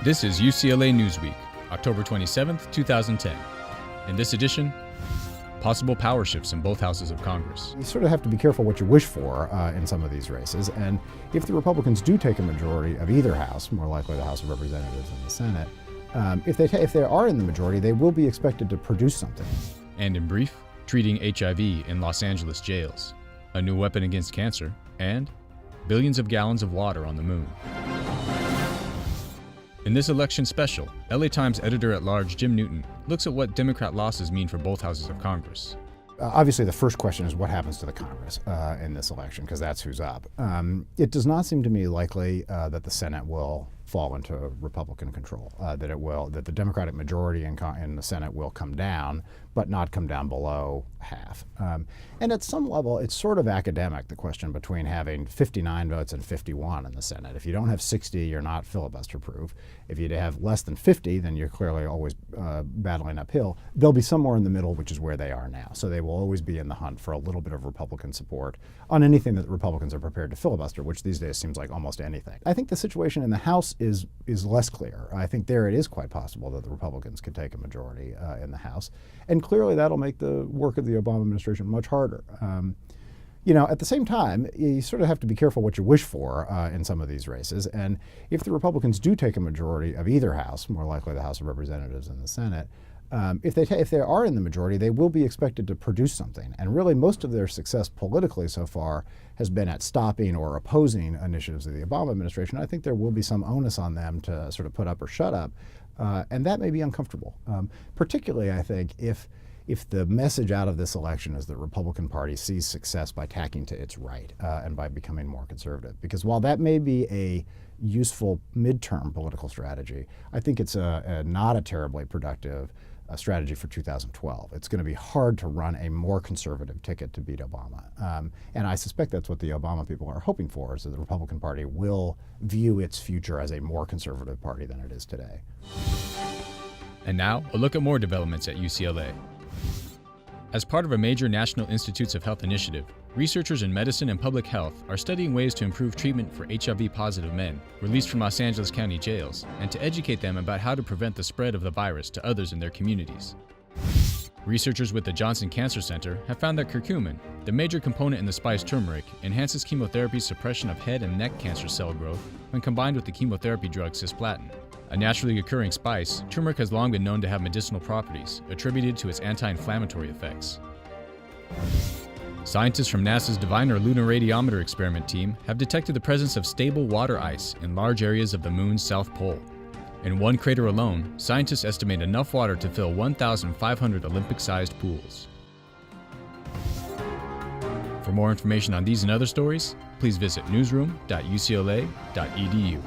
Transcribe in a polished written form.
This is UCLA Newsweek, October 27, 2010. In this edition, possible power shifts in both houses of Congress. You sort of have to be careful what you wish for in some of these races, and if the Republicans do take a majority of either house, more likely the House of Representatives and the Senate, if they are in the majority, they will be expected to produce something. And in brief, treating HIV in Los Angeles jails, a new weapon against cancer, and billions of gallons of water on the moon. In this election special, LA Times editor-at-large Jim Newton looks at what Democrat losses mean for both houses of Congress. Obviously, the first question is what happens to the Congress in this election, because that's who's up. It does not seem to me likely that the Senate will fall into Republican control, that the Democratic majority in the Senate will come down, but not come down below half. And at some level, it's sort of academic, the question between having 59 votes and 51 in the Senate. If you don't have 60, you're not filibuster-proof. If you have less than 50, then you're clearly always battling uphill. They'll be somewhere in the middle, which is where they are now. So they will always be in the hunt for a little bit of Republican support on anything that Republicans are prepared to filibuster, which these days seems like almost anything. I think the situation in the House is less clear. I think there it is quite possible that the Republicans could take a majority in the House. And clearly that'll make the work of the Obama administration much harder. At the same time, you sort of have to be careful what you wish for in some of these races. And if the Republicans do take a majority of either house, more likely the House of Representatives and the Senate, if they are in the majority, they will be expected to produce something. And really, most of their success politically so far has been at stopping or opposing initiatives of the Obama administration. I think there will be some onus on them to sort of put up or shut up, and that may be uncomfortable. Particularly, I think, if the message out of this election is that the Republican Party sees success by tacking to its right and by becoming more conservative. Because while that may be a useful midterm political strategy, I think it's not a terribly productive strategy for 2012. It's going to be hard to run a more conservative ticket to beat Obama. And I suspect that's what the Obama people are hoping for, is that the Republican Party will view its future as a more conservative party than it is today. And now, a look at more developments at UCLA. As part of a major National Institutes of Health initiative, researchers in medicine and public health are studying ways to improve treatment for HIV-positive men released from Los Angeles County jails and to educate them about how to prevent the spread of the virus to others in their communities. Researchers with the Johnson Cancer Center have found that curcumin, the major component in the spice turmeric, enhances chemotherapy's suppression of head and neck cancer cell growth when combined with the chemotherapy drug cisplatin. A naturally occurring spice, turmeric has long been known to have medicinal properties, attributed to its anti-inflammatory effects. Scientists from NASA's Diviner Lunar Radiometer experiment team have detected the presence of stable water ice in large areas of the moon's south pole. In one crater alone, scientists estimate enough water to fill 1,500 Olympic-sized pools. For more information on these and other stories, please visit newsroom.ucla.edu.